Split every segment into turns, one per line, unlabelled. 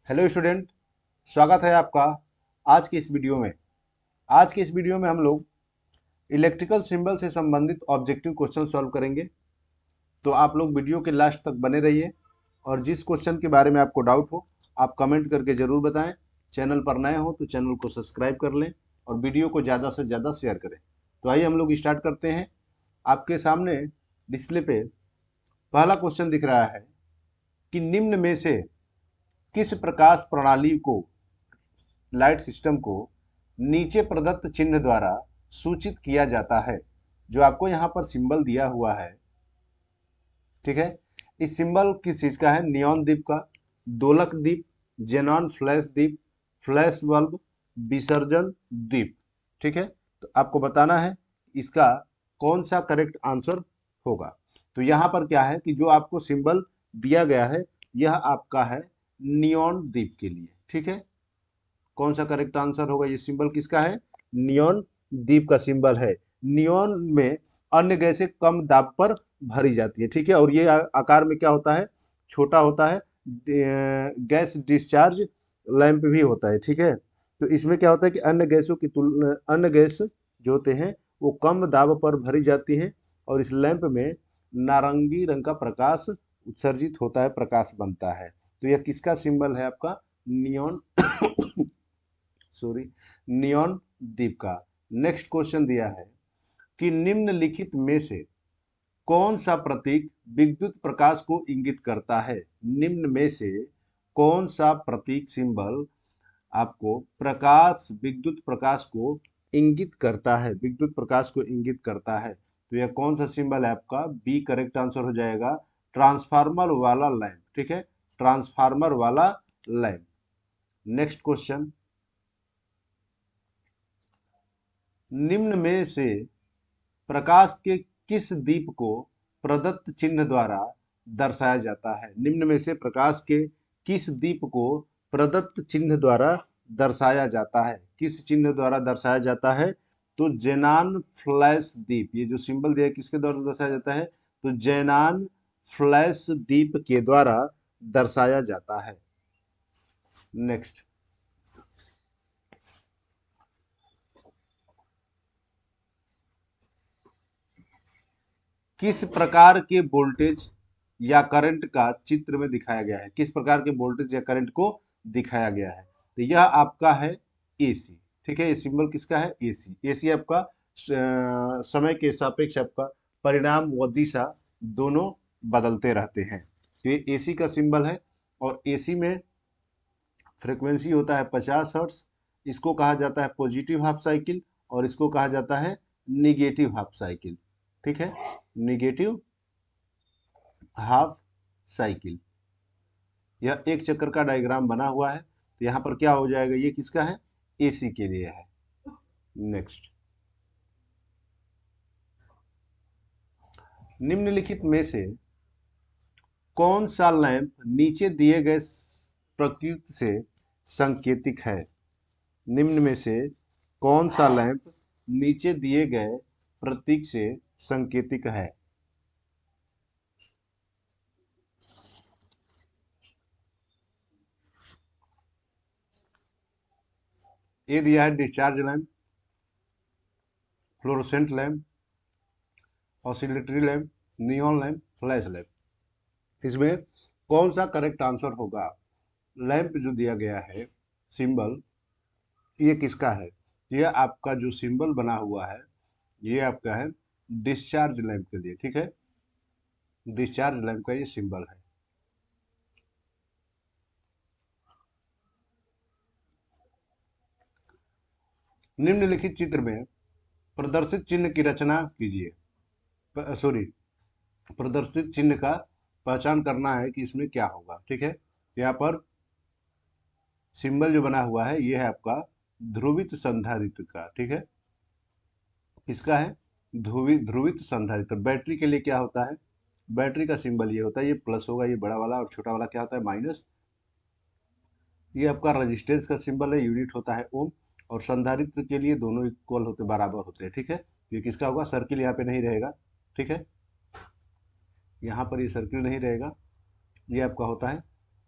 Hello student, स्वागत है आपका आज की इस वीडियो में। आज की इस वीडियो में हम लोग इलेक्ट्रिकल सिंबल से संबंधित ऑब्जेक्टिव क्वेश्चन सॉल्व करेंगे। तो आप लोग वीडियो के लास्ट तक बने रहिए और जिस क्वेश्चन के बारे में आपको डाउट हो आप कमेंट करके ज़रूर बताएं। चैनल पर नए हो तो चैनल को सब्सक्राइब कर लें और वीडियो को ज़्यादा से ज़्यादा शेयर करें। तो आइए हम लोग स्टार्ट करते हैं। आपके सामने डिस्प्ले पे पहला क्वेश्चन दिख रहा है कि निम्न में से किस प्रकाश प्रणाली को, लाइट सिस्टम को नीचे प्रदत्त चिन्ह द्वारा सूचित किया जाता है। जो आपको यहाँ पर सिंबल दिया हुआ है, ठीक है, इस सिंबल किस चीज का है? नियॉन दीप का, दोलक दीप, जेनॉन फ्लैश दीप, फ्लैश बल्ब, विसर्जन दीप। ठीक है, तो आपको बताना है इसका कौन सा करेक्ट आंसर होगा। तो यहाँ पर क्या है कि जो आपको सिंबल दिया गया है यह आपका है नियॉन दीप के लिए। ठीक है, कौन सा करेक्ट आंसर होगा? ये सिंबल किसका है? नियॉन दीप का सिंबल है। नियॉन में अन्य गैसें कम दाब पर भरी जाती है। ठीक है, और ये आकार में क्या होता है? छोटा होता है। गैस डिस्चार्ज लैंप भी होता है। ठीक है, तो इसमें क्या होता है कि अन्य गैसों की तुलना, अन्य गैस जो होते हैं वो कम दाब पर भरी जाती हैं और इस लैंप में नारंगी रंग का प्रकाश उत्सर्जित होता है, प्रकाश बनता है। तो यह किसका सिंबल है? आपका नियॉन सॉरी नियॉन दीप का। नेक्स्ट क्वेश्चन दिया है कि निम्नलिखित में से कौन सा प्रतीक विद्युत प्रकाश को इंगित करता है? निम्न में से कौन सा प्रतीक, सिंबल आपको प्रकाश, विद्युत प्रकाश को इंगित करता है, विद्युत प्रकाश को इंगित करता है? तो यह कौन सा सिंबल है? आपका बी करेक्ट आंसर हो जाएगा, ट्रांसफार्मर वाला लैंप। ठीक है, ट्रांसफार्मर वाला लैंप। नेक्स्ट क्वेश्चन, निम्न में से प्रकाश के किस दीप को प्रदत्त चिन्ह द्वारा दर्शाया जाता है? निम्न में से प्रकाश के किस दीप को प्रदत्त चिन्ह द्वारा दर्शाया जाता है? किस चिन्ह द्वारा दर्शाया जाता है? तो जेनान फ्लैश दीप, ये जो सिंबल दिया है किसके द्वारा दर्शाया जाता है? तो जेनान फ्लैश दीप के द्वारा दर्शाया जाता है। नेक्स्ट, किस प्रकार के वोल्टेज या करंट का चित्र में दिखाया गया है? किस प्रकार के वोल्टेज या करंट को दिखाया गया है? तो यह आपका है एसी। ठीक है, ये सिंबल किसका है? एसी। एसी आपका समय के सापेक्ष आपका परिणाम व दिशा दोनों बदलते रहते हैं। तो ये एसी का सिंबल है और एसी में फ्रीक्वेंसी होता है 50 हर्ट्ज। इसको कहा जाता है पॉजिटिव हाफ साइकिल और इसको कहा जाता है निगेटिव हाफ साइकिल। ठीक है, निगेटिव हाफ साइकिल। यह एक चक्कर का डायग्राम बना हुआ है। तो यहाँ पर क्या हो जाएगा? ये किसका है? एसी के लिए है। नेक्स्ट, निम्नलिखित में से कौन सा लैंप नीचे दिए गए प्रकृति से संकेतिक है? निम्न में से कौन सा लैंप नीचे दिए गए प्रतीक से संकेतिक है? ये दिया है discharge lamp, fluorescent lamp, oscillatory lamp, neon lamp, flash lamp. इसमें कौन सा करेक्ट आंसर होगा? लैंप जो दिया गया है सिंबल, ये किसका है? ये आपका जो सिंबल बना हुआ है ये आपका है डिस्चार्ज लैंप के लिए। ठीक है, डिस्चार्ज लैंप का ये सिंबल है। निम्नलिखित चित्र में प्रदर्शित चिन्ह की रचना कीजिए। सॉरी, प्रदर्शित चिन्ह का पहचान करना है कि इसमें क्या होगा। ठीक है, यहाँ पर सिंबल जो बना हुआ है ये है आपका ध्रुवित संधारित्र का। ठीक है, किसका है? ध्रुवित संधारित्र। बैटरी के लिए क्या होता है? बैटरी का सिंबल ये होता है, ये प्लस होगा, ये बड़ा वाला, और छोटा वाला क्या होता है? माइनस। ये आपका रेजिस्टेंस का सिंबल है, यूनिट होता है ओम। और संधारित्र के लिए दोनों इक्वल होते, बराबर होते हैं। ठीक है, ये किसका होगा? सर्किल यहाँ पे नहीं रहेगा। ठीक है, यहाँ पर ये सर्किल नहीं रहेगा, ये आपका होता है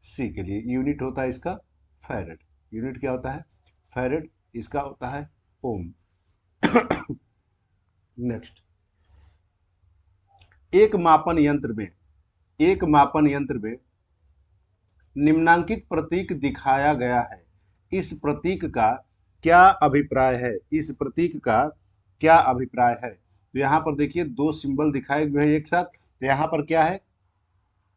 सी के लिए यूनिट होता है इसका फैरेड। यूनिट क्या होता है? फैरेड। इसका होता है ओम। नेक्स्ट, एक मापन यंत्र में एक मापन यंत्र में निम्नांकित प्रतीक दिखाया गया है, इस प्रतीक का क्या अभिप्राय है? इस प्रतीक का क्या अभिप्राय है? तो यहाँ पर देखिए दो सिंबल दिखाए हुए हैं एक साथ। तो यहाँ पर क्या है?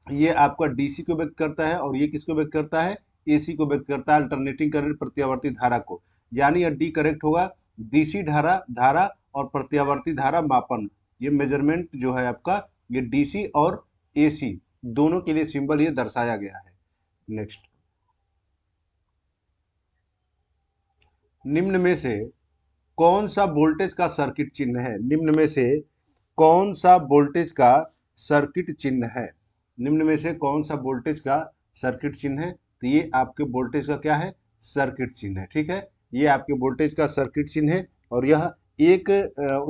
ये आपका डीसी को व्यक्त करता है और ये किसको व्यक्त करता है? एसी को व्यक्त करता है, अल्टरनेटिंग करंट प्रत्यावर्ती धारा को। यानी डी करेक्ट होगा। डीसी धारा धारा और प्रत्यावर्ती धारा मापन, ये मेजरमेंट जो है आपका, ये डीसी और एसी दोनों के लिए सिंबल ये दर्शाया गया है। नेक्स्ट, निम्न में से कौन सा वोल्टेज का सर्किट चिन्ह है? निम्न में से कौन सा वोल्टेज का सर्किट चिन्ह है? निम्न में से कौन सा वोल्टेज का सर्किट चिन्ह है? तो ये आपके वोल्टेज का क्या है? सर्किट चिन्ह है। ठीक है, ये आपके वोल्टेज का सर्किट चिन्ह है और यह एक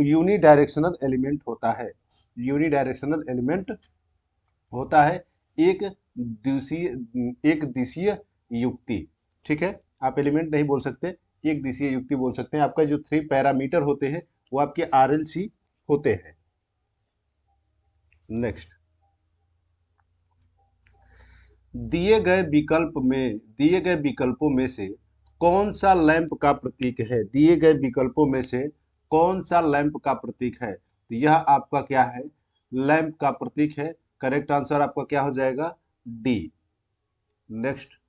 यूनी डायरेक्शनल एलिमेंट होता है। यूनी डायरेक्शनल एलिमेंट होता है, एक दिशीय युक्ति। ठीक है, आप एलिमेंट नहीं बोल सकते, एक दिशीय युक्ति बोल सकते हैं। आपका जो 3 पैरामीटर होते हैं वो आपके आरएलसी होते हैं। नेक्स्ट, दिए गए विकल्पों में से कौन सा लैंप का प्रतीक है? दिए गए विकल्पों में से कौन सा लैंप का प्रतीक है? तो यह आपका क्या है? लैंप का प्रतीक है। करेक्ट आंसर आपका क्या हो जाएगा? डी। नेक्स्ट,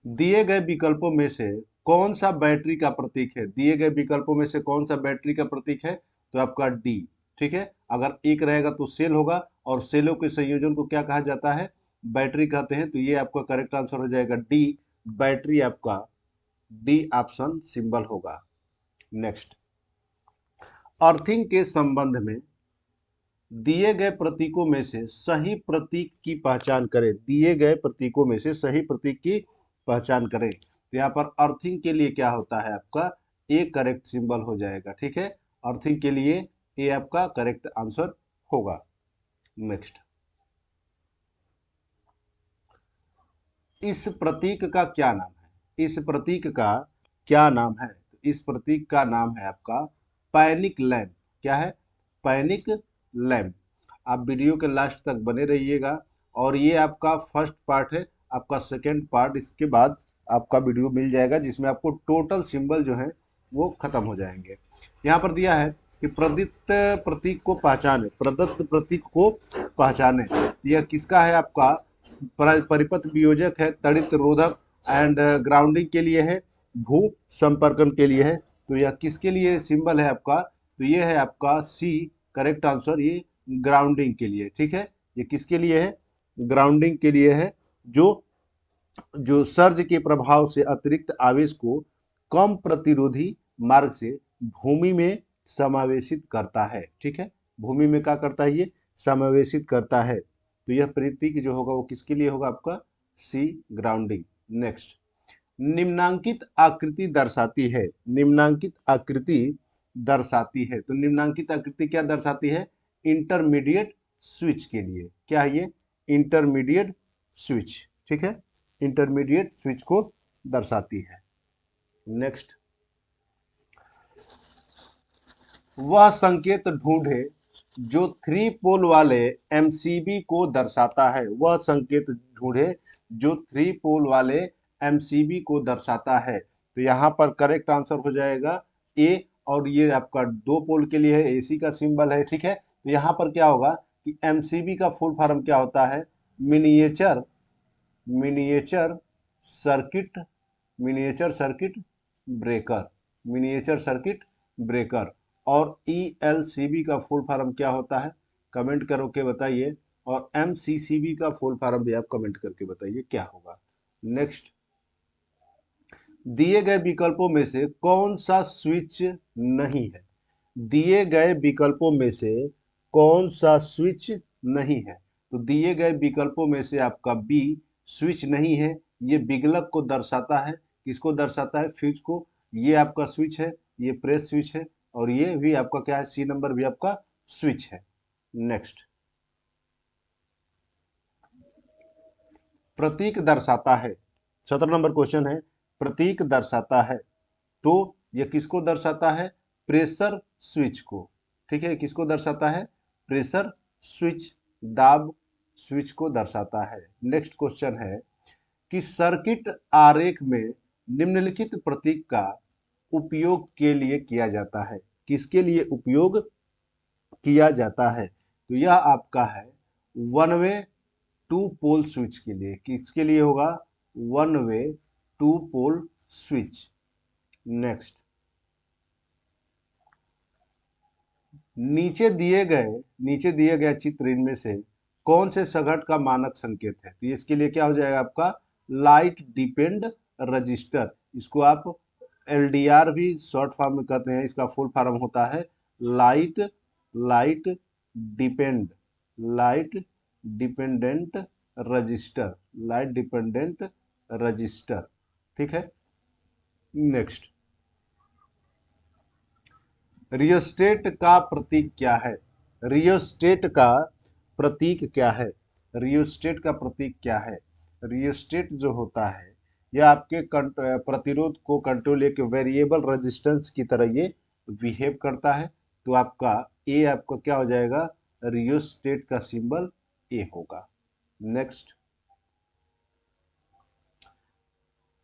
दिए गए विकल्पों में से कौन सा बैटरी का प्रतीक है? दिए गए विकल्पों में से कौन सा बैटरी का प्रतीक है? तो आपका डी। ठीक है, अगर एक रहेगा तो सेल होगा और सेलों के संयोजन को क्या कहा जाता है? बैटरी कहते हैं। तो ये आपका करेक्ट आंसर हो जाएगा डी, बैटरी आपका डी ऑप्शन सिंबल होगा। नेक्स्ट, अर्थिंग के संबंध में दिए गए प्रतीकों में से सही प्रतीक की पहचान करें। दिए गए प्रतीकों में से सही प्रतीक की पहचान करें। तो यहाँ पर अर्थिंग के लिए क्या होता है आपका? ए करेक्ट सिंबल हो जाएगा। ठीक है, अर्थिंग के लिए ए आपका करेक्ट आंसर होगा। नेक्स्ट, इस प्रतीक का क्या नाम है? इस प्रतीक का क्या नाम है? इस प्रतीक का नाम है आपका पैनिक लैंप। क्या है? Panic lamp. आप वीडियो के लास्ट तक बने रहिएगा और ये आपका फर्स्ट पार्ट है। आपका सेकेंड पार्ट इसके बाद आपका वीडियो मिल जाएगा जिसमें आपको टोटल सिंबल जो है वो खत्म हो जाएंगे। यहाँ पर दिया है कि प्रदत्त प्रतीक को पहचाने। प्रदत्त प्रतीक को पहचाने, यह किसका है? आपका परिपथ वियोजक है, तड़ित रोधक एंड ग्राउंडिंग के लिए है, भू संपर्कन के लिए है। तो यह किसके लिए सिंबल है आपका? तो ये है आपका सी करेक्ट आंसर, ये ग्राउंडिंग के लिए। ठीक है, ये किसके लिए है? ग्राउंडिंग के लिए है, जो जो सर्ज के प्रभाव से अतिरिक्त आवेश को कम प्रतिरोधी मार्ग से भूमि में समावेशित करता है। ठीक है, भूमि में क्या करता है? ये समावेशित करता है। तो यह प्रतीक जो होगा वो किसके लिए होगा? आपका सी, ग्राउंडिंग। नेक्स्ट, निम्नांकित आकृति दर्शाती है। निम्नांकित आकृति दर्शाती है। तो निम्नांकित आकृति क्या दर्शाती है? इंटरमीडिएट स्विच के लिए। क्या है ये? Intermediate switch. ठीक है, इंटरमीडिएट स्विच को दर्शाती है। नेक्स्ट, वह संकेत ढूंढे जो 3 पोल वाले एमसीबी को दर्शाता है। वह संकेत ढूंढे जो 3 पोल वाले एमसीबी को दर्शाता है। तो यहाँ पर करेक्ट आंसर हो जाएगा ए, और ये आपका 2 पोल के लिए है, एसी का सिंबल है। ठीक है, तो यहाँ पर क्या होगा कि एमसीबी का फुल फॉर्म क्या होता है? Miniature miniature circuit miniature circuit breaker. Miniature circuit breaker. और ईएलसीबी का फुल फॉर्म क्या होता है? कमेंट करके बताइए। और एमसीसीबी का फुल फॉर्म भी आप कमेंट करके बताइए क्या होगा। नेक्स्ट, दिए गए विकल्पों में से कौन सा स्विच नहीं है? दिए गए विकल्पों में से कौन सा स्विच नहीं है? तो दिए गए विकल्पों में से आपका बी स्विच नहीं है। ये विगलक को दर्शाता है। किसको दर्शाता है? फ्यूज को। ये आपका स्विच है, ये प्रेस स्विच है, और ये भी आपका क्या है? सी नंबर भी आपका स्विच है। नेक्स्ट, प्रतीक दर्शाता है। 17 नंबर क्वेश्चन है, प्रतीक दर्शाता है, तो यह किसको दर्शाता है? प्रेशर स्विच को। ठीक है, किसको दर्शाता है? प्रेशर स्विच, दाब स्विच को दर्शाता है। नेक्स्ट क्वेश्चन है कि सर्किट आरेख में निम्नलिखित प्रतीक का उपयोग के लिए किया जाता है। किसके लिए उपयोग किया जाता है? तो यह आपका है one way two pole switch के लिए। किसके लिए होगा? One way two pole switch. Next, नीचे दिए गए चित्र इनमें से कौन से सघट का मानक संकेत है? तो इसके लिए क्या हो जाएगा आपका? Light depend register. इसको आप एलडीआर भी शॉर्ट फॉर्म में कहते हैं, इसका फुल फॉर्म होता है light depend light dependent register, light dependent register. ठीक है। नेक्स्ट, रियोस्टेट का प्रतीक क्या है? रियोस्टेट का प्रतीक क्या है? रियोस्टेट का प्रतीक क्या है? रियोस्टेट जो होता है यह आपके प्रतिरोध को कंट्रोल, एक वेरिएबल रेजिस्टेंस की तरह ये बिहेव करता है। तो आपका ए आपका क्या हो जाएगा? रियोस्टेट का सिंबल ए होगा। नेक्स्ट,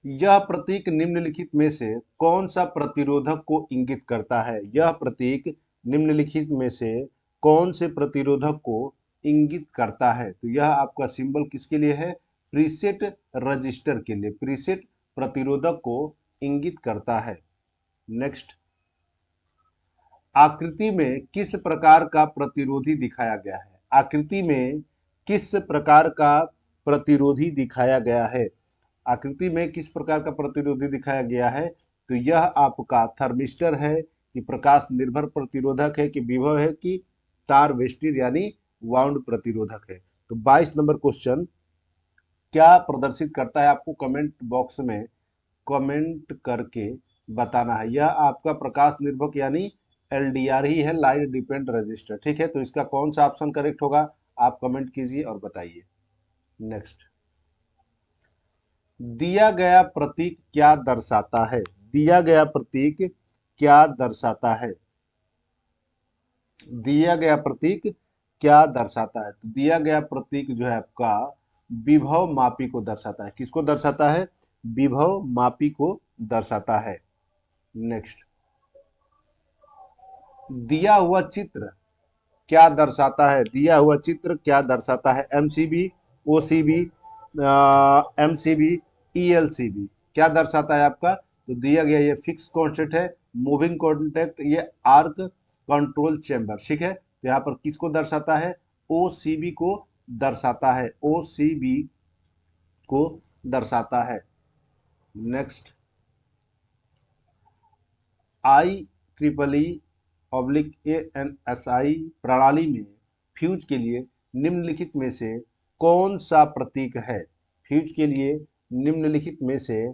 यह प्रतीक निम्नलिखित में से कौन सा प्रतिरोधक को इंगित करता है? यह प्रतीक निम्नलिखित में से कौन से प्रतिरोधक को इंगित करता है? तो यह आपका सिंबल किसके लिए है? प्रीसेट रजिस्टर के लिए, प्रीसेट प्रतिरोधक को इंगित करता है। नेक्स्ट, आकृति में किस प्रकार का प्रतिरोधी दिखाया गया है? आकृति में किस प्रकार का प्रतिरोधी दिखाया गया है? आकृति में किस प्रकार का प्रतिरोधी दिखाया गया है? तो यह आपका थर्मिस्टर है कि प्रकाश निर्भर प्रतिरोधक है कि विभव है कि तार वेस्टिज यानी वाउंड प्रतिरोधक है। तो 22 नंबर क्वेश्चन क्या प्रदर्शित करता है? आपको कमेंट बॉक्स में कमेंट करके बताना है। यह आपका प्रकाश निर्भर यानी एलडीआर ही है, लाइट डिपेंड रजिस्टर। ठीक है, तो इसका कौन सा ऑप्शन करेक्ट होगा? आप कमेंट कीजिए और बताइए। नेक्स्ट, दिया गया प्रतीक क्या दर्शाता है? दिया गया प्रतीक क्या दर्शाता है? दिया गया प्रतीक क्या दर्शाता है? तो दिया गया प्रतीक जो है आपका विभव मापी को दर्शाता है। किसको दर्शाता है? विभव मापी को दर्शाता है। नेक्स्ट, दिया हुआ चित्र क्या दर्शाता है? दिया हुआ चित्र क्या दर्शाता है? एमसीबी, ओसीबी, एमसीबी, ईएलसीबी क्या दर्शाता है आपका? तो दिया गया ये फिक्स कॉन्स्टेंट है, मूविंग कॉन्टेक्ट, ये आर्क कंट्रोल चेंबर। ठीक है, तो यहाँ पर किसको दर्शाता है? ओसीबी को दर्शाता है, ओसीबी को दर्शाता है। नेक्स्ट, IEEE/ANSI प्रणाली में फ्यूज के लिए निम्नलिखित में से कौन सा प्रतीक है? फ्यूज के लिए निम्नलिखित में से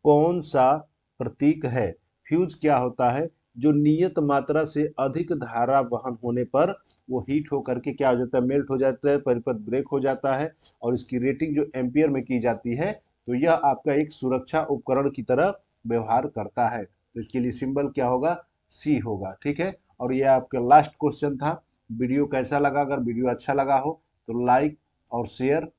कौन सा प्रतीक है? फ्यूज क्या होता है? जो नियत मात्रा से अधिक धारा वहन होने पर वो हीट होकर के क्या हो जाता है? मेल्ट हो जाता है, परिपथ ब्रेक हो जाता है और इसकी रेटिंग जो एम्पियर में की जाती है। तो यह आपका एक सुरक्षा उपकरण की तरह व्यवहार करता है। तो इसके लिए सिंबल क्या होगा? सी होगा। ठीक है, और ये आपका लास्ट क्वेश्चन था। वीडियो कैसा लगा? अगर वीडियो अच्छा लगा हो तो लाइक और शेयर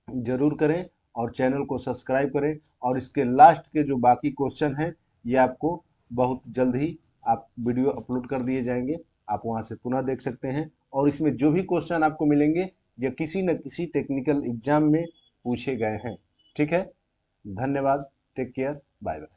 जरूर करें और चैनल को सब्सक्राइब करें। और इसके लास्ट के जो बाकी क्वेश्चन हैं ये आपको बहुत जल्द ही आप वीडियो अपलोड कर दिए जाएंगे, आप वहां से पुनः देख सकते हैं। और इसमें जो भी क्वेश्चन आपको मिलेंगे ये किसी न किसी टेक्निकल एग्जाम में पूछे गए हैं। ठीक है, धन्यवाद, टेक केयर, बाय बाय।